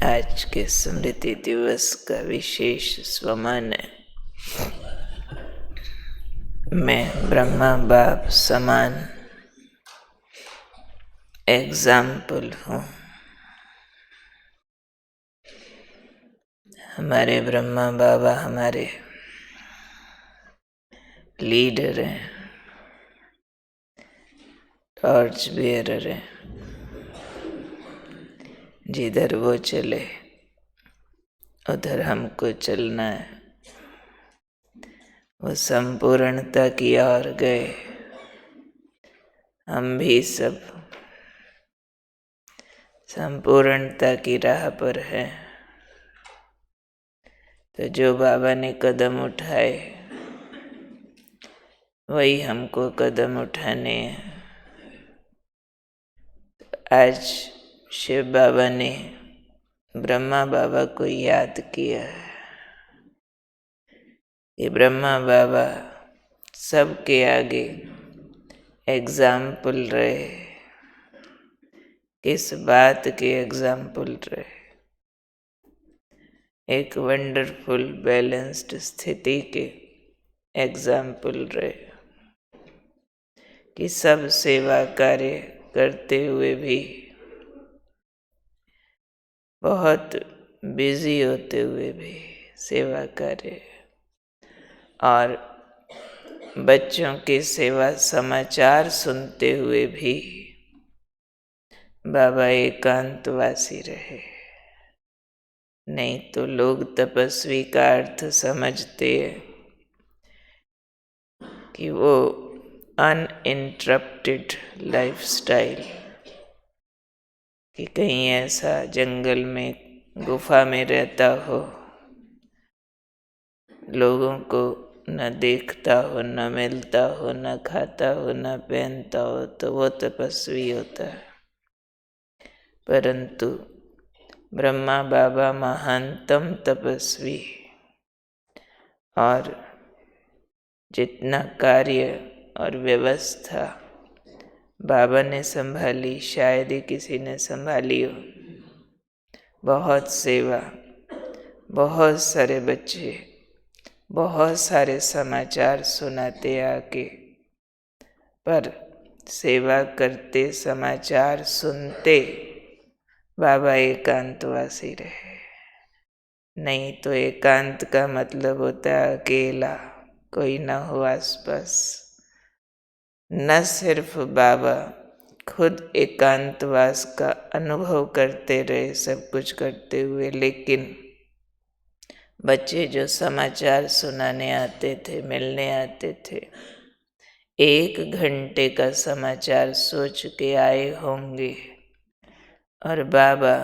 आज के स्मृति दिवस का विशेष स्वमान है। मैं ब्रह्मा बाप समान एग्जाम्पल हूँ। हमारे ब्रह्मा बाबा हमारे लीडर हैं, टॉर्च बियरर हैं। जिधर वो चले उधर हमको चलना है। वो संपूर्णता की ओर गए, हम भी सब संपूर्णता की राह पर हैं। तो जो बाबा ने कदम उठाए वही हमको कदम उठाने हैं। आज शिव बाबा ने ब्रह्मा बाबा को याद किया है कि ब्रह्मा बाबा सबके आगे एग्जाम्पल रहे। किस बात के एग्जाम्पल रहे? एक वंडरफुल बैलेंस्ड स्थिति के एग्जाम्पल रहे कि सब सेवा कार्य करते हुए भी, बहुत बिजी होते हुए भी सेवा कार्य, और बच्चों के सेवा समाचार सुनते हुए भी बाबा एकांतवासी रहे। नहीं तो लोग तपस्वी का अर्थ समझते हैं कि वो अनइंटरप्टेड लाइफस्टाइल, कि कहीं ऐसा जंगल में गुफा में रहता हो, लोगों को न देखता हो, न मिलता हो, न खाता हो, न पहनता हो, तो वो तपस्वी होता है। परंतु ब्रह्मा बाबा महानतम तपस्वी, और जितना कार्य और व्यवस्था बाबा ने संभाली शायद ही किसी ने संभाली हो। बहुत सेवा, बहुत सारे बच्चे, बहुत सारे समाचार सुनाते आके, पर सेवा करते समाचार सुनते बाबा एकांतवासी रहे। नहीं तो एकांत का मतलब होता है अकेला, कोई ना हो आसपास। न सिर्फ बाबा खुद एकांतवास का अनुभव करते रहे सब कुछ करते हुए, लेकिन बच्चे जो समाचार सुनाने आते थे, मिलने आते थे, 1 घंटे का समाचार सोच के आए होंगे, और बाबा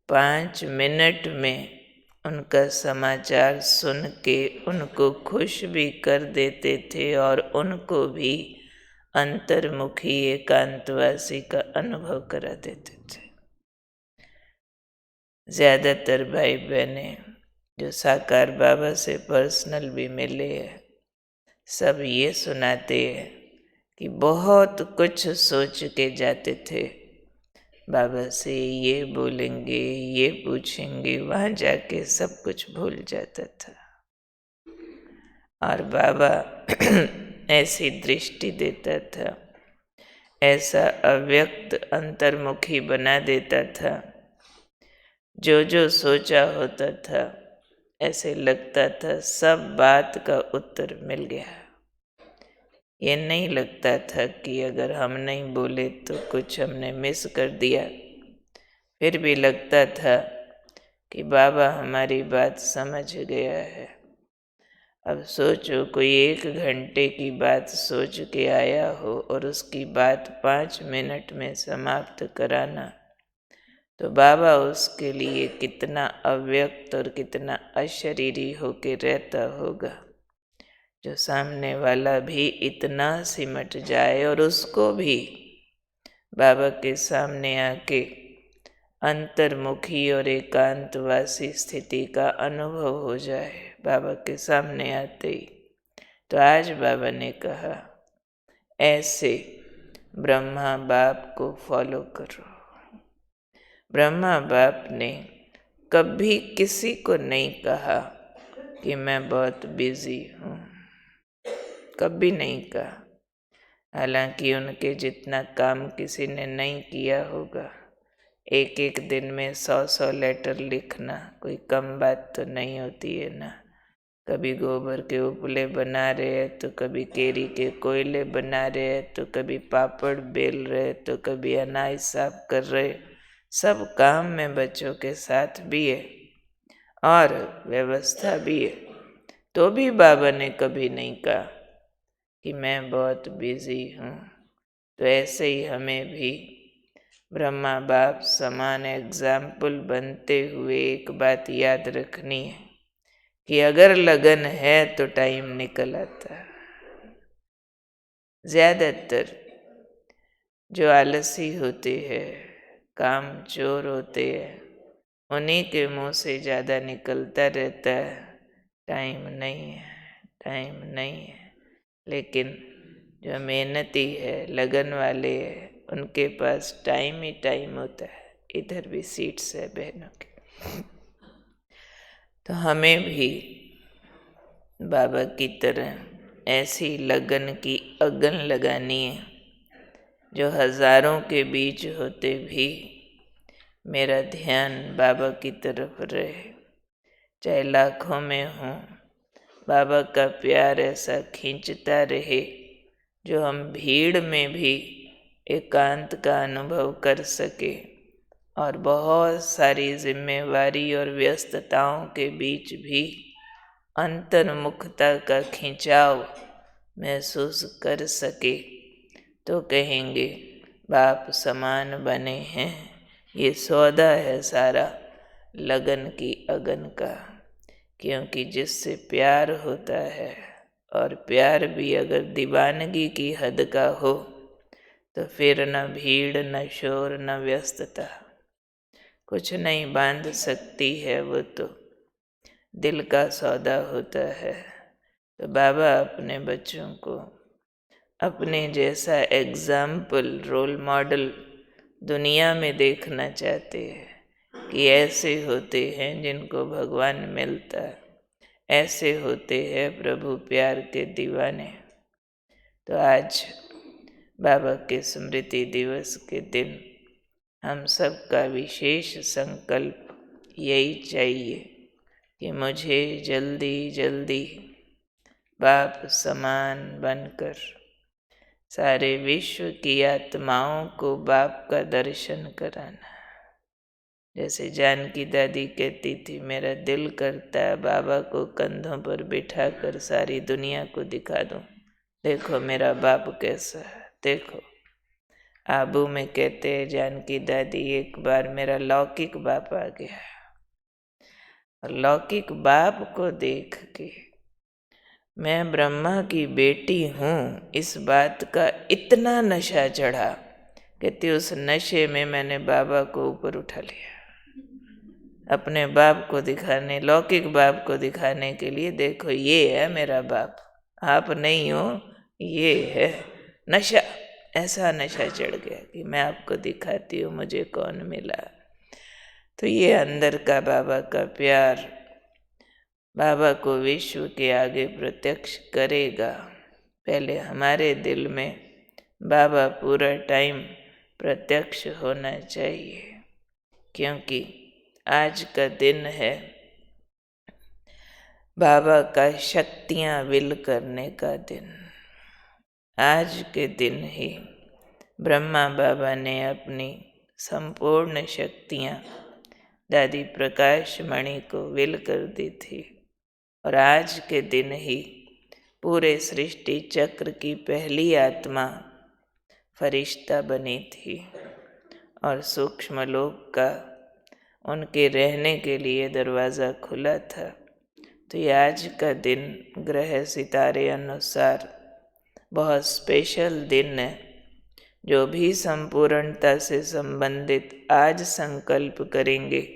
5 मिनट में उनका समाचार सुन के उनको खुश भी कर देते थे और उनको भी अंतर्मुखी एकांतवासी का अनुभव करा देते थे। ज़्यादातर भाई बहने जो साकार बाबा से पर्सनल भी मिले हैं, सब ये सुनाते हैं कि बहुत कुछ सोच के जाते थे, बाबा से ये बोलेंगे, ये पूछेंगे, वहाँ जाके सब कुछ भूल जाता था। और बाबा ऐसी दृष्टि देता था, ऐसा अव्यक्त अंतर्मुखी बना देता था, जो जो सोचा होता था ऐसे लगता था सब बात का उत्तर मिल गया। ये नहीं लगता था कि अगर हम नहीं बोले तो कुछ हमने मिस कर दिया। फिर भी लगता था कि बाबा हमारी बात समझ गया है। अब सोचो कोई 1 घंटे की बात सोच के आया हो और उसकी बात 5 मिनट में समाप्त कराना, तो बाबा उसके लिए कितना अव्यक्त और कितना अशरीरी होके रहता होगा, जो सामने वाला भी इतना सिमट जाए और उसको भी बाबा के सामने आके अंतर्मुखी और एकांतवासी स्थिति का अनुभव हो जाए बाबा के सामने आते ही। तो आज बाबा ने कहा, ऐसे ब्रह्मा बाप को फॉलो करो। ब्रह्मा बाप ने कभी किसी को नहीं कहा कि मैं बहुत बिजी हूँ, कभी नहीं कहा। हालांकि उनके जितना काम किसी ने नहीं किया होगा। एक एक दिन में 100 लेटर लिखना कोई कम बात तो नहीं होती है ना। कभी गोबर के उपले बना रहे हैं, तो कभी केरी के कोयले बना रहे हैं, तो कभी पापड़ बेल रहे, तो कभी अनाज साफ कर रहे। सब काम में बच्चों के साथ भी है और व्यवस्था भी है। तो भी बाबा ने कभी नहीं कहा कि मैं बहुत बिजी हूँ। तो ऐसे ही हमें भी ब्रह्मा बाप समान एग्जाम्पल बनते हुए एक बात याद रखनी है कि अगर लगन है तो टाइम निकल आता है। ज्यादातर जो आलसी होते हैं, काम चोर होते हैं, उन्हीं के मुंह से ज़्यादा निकलता रहता है टाइम नहीं है, टाइम नहीं है। लेकिन जो मेहनती है, लगन वाले है, उनके पास टाइम ही टाइम होता है। इधर भी सीट्स है बहनों की। तो हमें भी बाबा की तरह ऐसी लगन की अगन लगानी है जो हजारों के बीच होते भी मेरा ध्यान बाबा की तरफ रहे। चाहे लाखों में हूँ, बाबा का प्यार ऐसा खींचता रहे जो हम भीड़ में भी एकांत का अनुभव कर सके और बहुत सारी जिम्मेवारी और व्यस्तताओं के बीच भी अंतर्मुखता का खिंचाव महसूस कर सके। तो कहेंगे बाप समान बने हैं। ये सौदा है सारा लगन की अगन का। क्योंकि जिससे प्यार होता है, और प्यार भी अगर दीवानगी की हद का हो, तो फिर न भीड़, न शोर, न व्यस्तता कुछ नहीं बांध सकती है। वो तो दिल का सौदा होता है। तो बाबा अपने बच्चों को अपने जैसा एग्जाम्पल, रोल मॉडल दुनिया में देखना चाहते हैं कि ऐसे होते हैं जिनको भगवान मिलता है, ऐसे होते हैं प्रभु प्यार के दीवाने। तो आज बाबा के स्मृति दिवस के दिन हम सबका विशेष संकल्प यही चाहिए कि मुझे जल्दी जल्दी बाप समान बनकर सारे विश्व की आत्माओं को बाप का दर्शन कराना। जैसे जानकी दादी कहती थी, मेरा दिल करता है बाबा को कंधों पर बिठा कर सारी दुनिया को दिखा दूं, देखो मेरा बाप कैसा है, देखो। आबू में कहते हैं जानकी दादी, एक बार मेरा लौकिक बाप आ गया और लौकिक बाप को देख के मैं ब्रह्मा की बेटी हूँ इस बात का इतना नशा चढ़ा, कहती उस नशे में मैंने बाबा को ऊपर उठा लिया, अपने बाप को दिखाने, लौकिक बाप को दिखाने के लिए। देखो ये है मेरा बाप, आप नहीं हो, ये है। नशा, ऐसा नशा चढ़ गया कि मैं आपको दिखाती हूँ मुझे कौन मिला। तो ये अंदर का बाबा का प्यार बाबा को विश्व के आगे प्रत्यक्ष करेगा। पहले हमारे दिल में बाबा पूरा टाइम प्रत्यक्ष होना चाहिए, क्योंकि आज का दिन है बाबा का शक्तियाँ विल करने का दिन। आज के दिन ही ब्रह्मा बाबा ने अपनी संपूर्ण शक्तियाँ दादी प्रकाश मणि को विल कर दी थी। और आज के दिन ही पूरे सृष्टि चक्र की पहली आत्मा फरिश्ता बनी थी और सूक्ष्म लोक का उनके रहने के लिए दरवाज़ा खुला था। तो ये आज का दिन ग्रह सितारे अनुसार बहुत स्पेशल दिन है। जो भी संपूर्णता से संबंधित आज संकल्प करेंगे,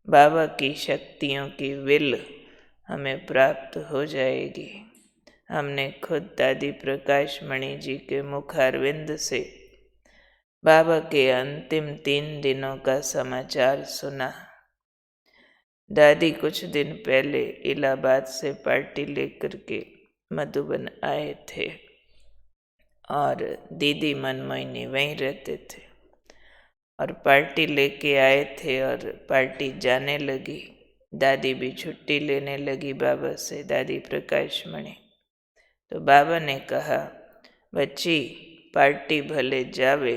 बाबा की शक्तियों की विल हमें प्राप्त हो जाएगी। हमने खुद दादी प्रकाश मणि जी के मुखारविंद से बाबा के अंतिम 3 दिनों का समाचार सुना। दादी कुछ दिन पहले इलाहाबाद से पार्टी लेकर के मधुबन आए थे और दीदी मनमोहिनी वहीं रहते थे और पार्टी लेके आए थे और पार्टी जाने लगी। दादी भी छुट्टी लेने लगी बाबा से, दादी प्रकाश मणि। तो बाबा ने कहा, बच्ची पार्टी भले जावे,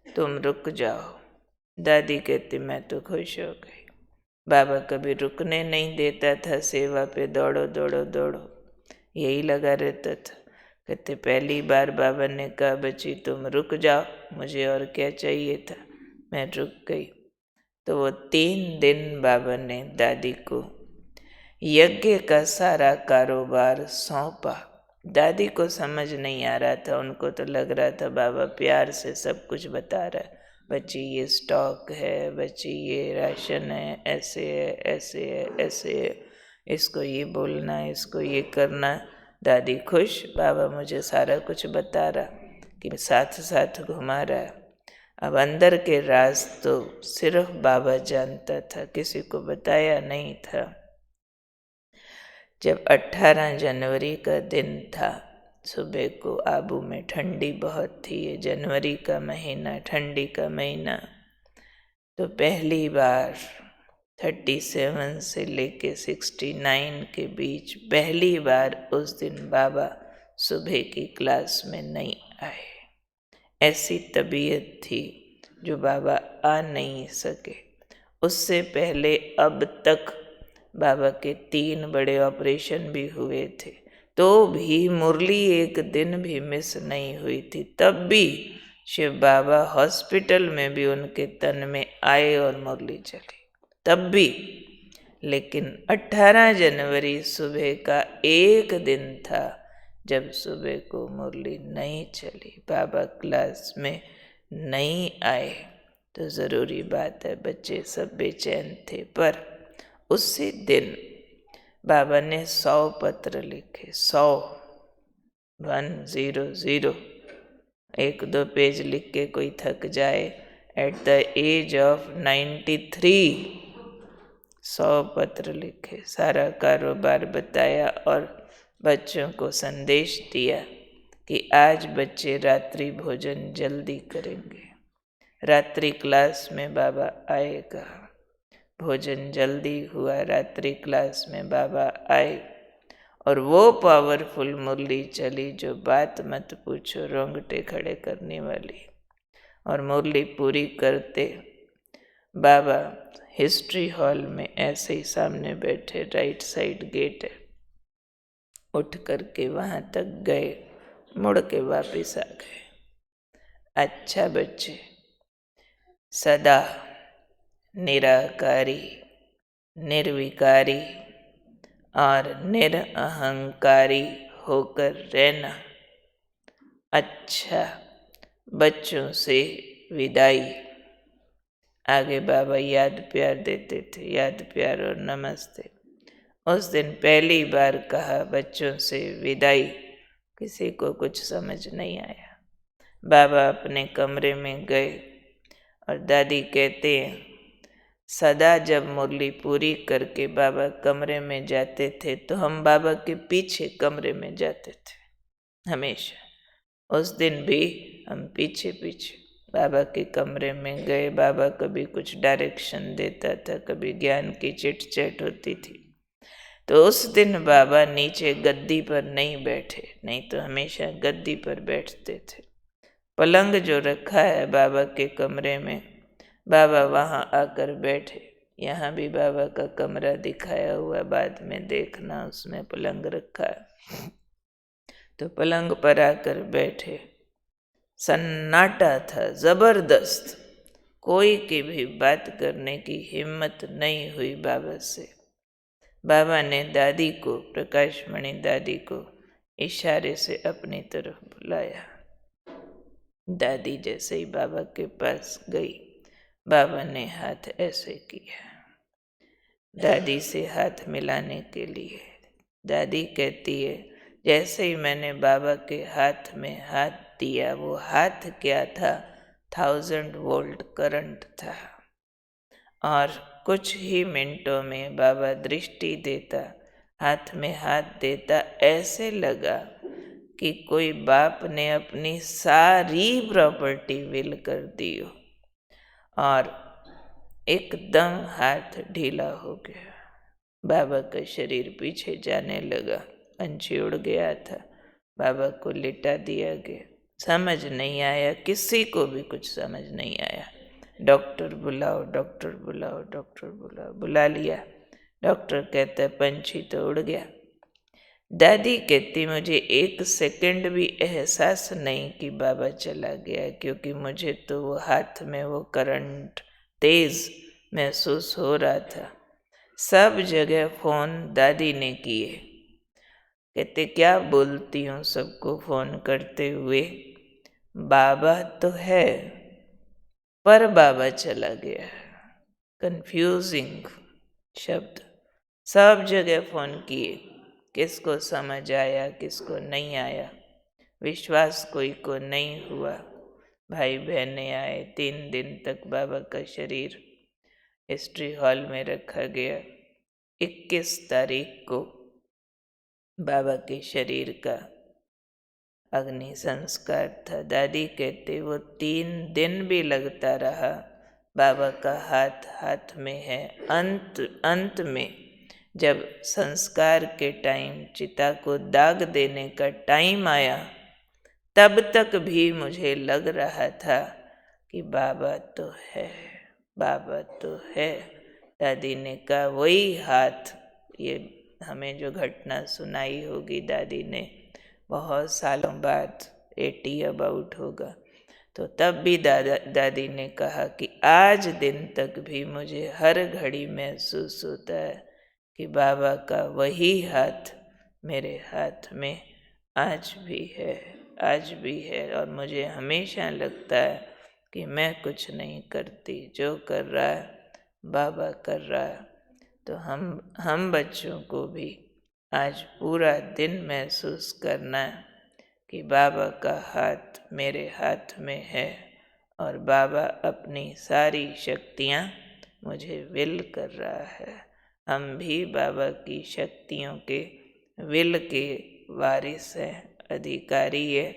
तुम रुक जाओ। दादी कहती, मैं तो खुश हो गई। बाबा कभी रुकने नहीं देता था, सेवा पे दौड़ो दौड़ो दौड़ो यही लगा रहता था। कहते पहली बार बाबा ने कहा, बच्ची तुम रुक जाओ, मुझे और क्या चाहिए था, मैं रुक गई। तो वो 3 दिन बाबा ने दादी को यज्ञ का सारा कारोबार सौंपा। दादी को समझ नहीं आ रहा था, उनको तो लग रहा था बाबा प्यार से सब कुछ बता रहा है, बच्ची ये स्टॉक है, बच्ची ये राशन है, ऐसे है ऐसे है ऐसे है, इसको ये बोलना है, इसको ये करना। दादी खुश, बाबा मुझे सारा कुछ बता रहा कि साथ साथ घुमा रहा है। अब अंदर के राज तो सिर्फ बाबा जानता था, किसी को बताया नहीं था। जब 18 जनवरी का दिन था, सुबह को आबू में ठंडी बहुत थी, ये जनवरी का महीना, ठंडी का महीना। तो पहली बार 37 से लेके 69 के बीच पहली बार उस दिन बाबा सुबह की क्लास में नहीं आए। ऐसी तबीयत थी जो बाबा आ नहीं सके। उससे पहले अब तक बाबा के 3 बड़े ऑपरेशन भी हुए थे, तो भी मुरली एक दिन भी मिस नहीं हुई थी। तब भी शिव बाबा हॉस्पिटल में भी उनके तन में आए और मुरली चली, तब भी। लेकिन 18 जनवरी सुबह का एक दिन था जब सुबह को मुरली नहीं चली, बाबा क्लास में नहीं आए। तो ज़रूरी बात है, बच्चे सब बेचैन थे। पर उसी दिन बाबा ने 100 पत्र लिखे, 100 1-2 पेज लिख के कोई थक जाए। एट द एज ऑफ 93 100 पत्र लिखे, सारा कारोबार बताया और बच्चों को संदेश दिया कि आज बच्चे रात्रि भोजन जल्दी करेंगे, रात्रि क्लास में बाबा आएगा। भोजन जल्दी हुआ, रात्रि क्लास में बाबा आए और वो पावरफुल मुरली चली जो बात मत पूछो, रोंगटे खड़े करने वाली। और मुरली पूरी करते बाबा हिस्ट्री हॉल में ऐसे ही सामने बैठे, राइट साइड गेट है, उठ करके वहाँ तक गए, मुड़ के वापिस आ गए। अच्छा बच्चे, सदा निराकारी, निर्विकारी और निरअहंकारी होकर रहना। अच्छा, बच्चों से विदाई। आगे बाबा याद प्यार देते थे, याद प्यार और नमस्ते। उस दिन पहली बार कहा बच्चों से विदाई, किसी को कुछ समझ नहीं आया। बाबा अपने कमरे में गए और दादी कहते हैं, सदा जब मुरली पूरी करके बाबा कमरे में जाते थे तो हम बाबा के पीछे कमरे में जाते थे हमेशा। उस दिन भी हम पीछे पीछे बाबा के कमरे में गए। बाबा कभी कुछ डायरेक्शन देता था, कभी ज्ञान की चिट चैट होती थी। तो उस दिन बाबा नीचे गद्दी पर नहीं बैठे, नहीं तो हमेशा गद्दी पर बैठते थे। पलंग जो रखा है बाबा के कमरे में, बाबा वहाँ आकर बैठे। यहाँ भी बाबा का कमरा दिखाया हुआ, बाद में देखना, उसमें पलंग रखा है। तो पलंग पर आकर बैठे। सन्नाटा था जबरदस्त, कोई की भी बात करने की हिम्मत नहीं हुई बाबा से। बाबा ने दादी को, प्रकाश मणि दादी को इशारे से अपनी तरफ बुलाया। दादी जैसे ही बाबा के पास गई, बाबा ने हाथ ऐसे किया दादी से हाथ मिलाने के लिए। दादी कहती है, जैसे ही मैंने बाबा के हाथ में हाथ दिया, वो हाथ क्या था 1000 वोल्ट करंट था और कुछ ही मिनटों में बाबा दृष्टि देता, हाथ में हाथ देता। ऐसे लगा कि कोई बाप ने अपनी सारी प्रॉपर्टी विल कर दी हो और एकदम हाथ ढीला हो गया। बाबा का शरीर पीछे जाने लगा, पंछी उड़ गया था, बाबा को लिटा दिया गया। समझ नहीं आया, किसी को भी कुछ समझ नहीं आया। डॉक्टर बुलाओ, डॉक्टर बुलाओ, डॉक्टर बुलाओ, बुला लिया। डॉक्टर कहता पंछी तो उड़ गया। दादी कहती मुझे 1 सेकंड भी एहसास नहीं कि बाबा चला गया, क्योंकि मुझे तो वो हाथ में वो करंट तेज महसूस हो रहा था। सब जगह फोन दादी ने किए। कहते क्या बोलती हूँ सबको फोन करते हुए, बाबा तो है पर बाबा चला गया। कंफ्यूजिंग शब्द। सब जगह फोन किए, किसको समझ आया किसको नहीं आया, विश्वास कोई को नहीं हुआ। भाई बहनें आए। 3 दिन तक बाबा का शरीर हिस्ट्री हॉल में रखा गया। 21 तारीख को बाबा के शरीर का अग्नि संस्कार था। दादी कहते वो 3 दिन भी लगता रहा। बाबा का हाथ हाथ में है। अंत में जब संस्कार के टाइम चिता को दाग देने का टाइम आया, तब तक भी मुझे लग रहा था कि बाबा तो है, बाबा तो है। दादी ने कहा वही हाथ, ये हमें जो घटना सुनाई होगी दादी ने बहुत सालों बाद, 80 अबाउट होगा, तो तब भी दादी ने कहा कि आज दिन तक भी मुझे हर घड़ी महसूस होता है कि बाबा का वही हाथ मेरे हाथ में आज भी है, आज भी है। और मुझे हमेशा लगता है कि मैं कुछ नहीं करती, जो कर रहा है बाबा कर रहा है। तो हम बच्चों को भी आज पूरा दिन महसूस करना है कि बाबा का हाथ मेरे हाथ में है और बाबा अपनी सारी शक्तियाँ मुझे विल कर रहा है। हम भी बाबा की शक्तियों के विल के वारिस हैं, अधिकारी है।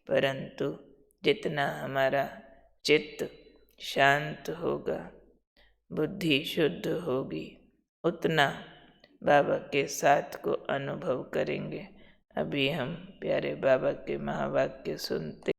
परंतु जितना हमारा चित्त शांत होगा, बुद्धि शुद्ध होगी, उतना बाबा के साथ को अनुभव करेंगे। अभी हम प्यारे बाबा के महावाक्य सुनते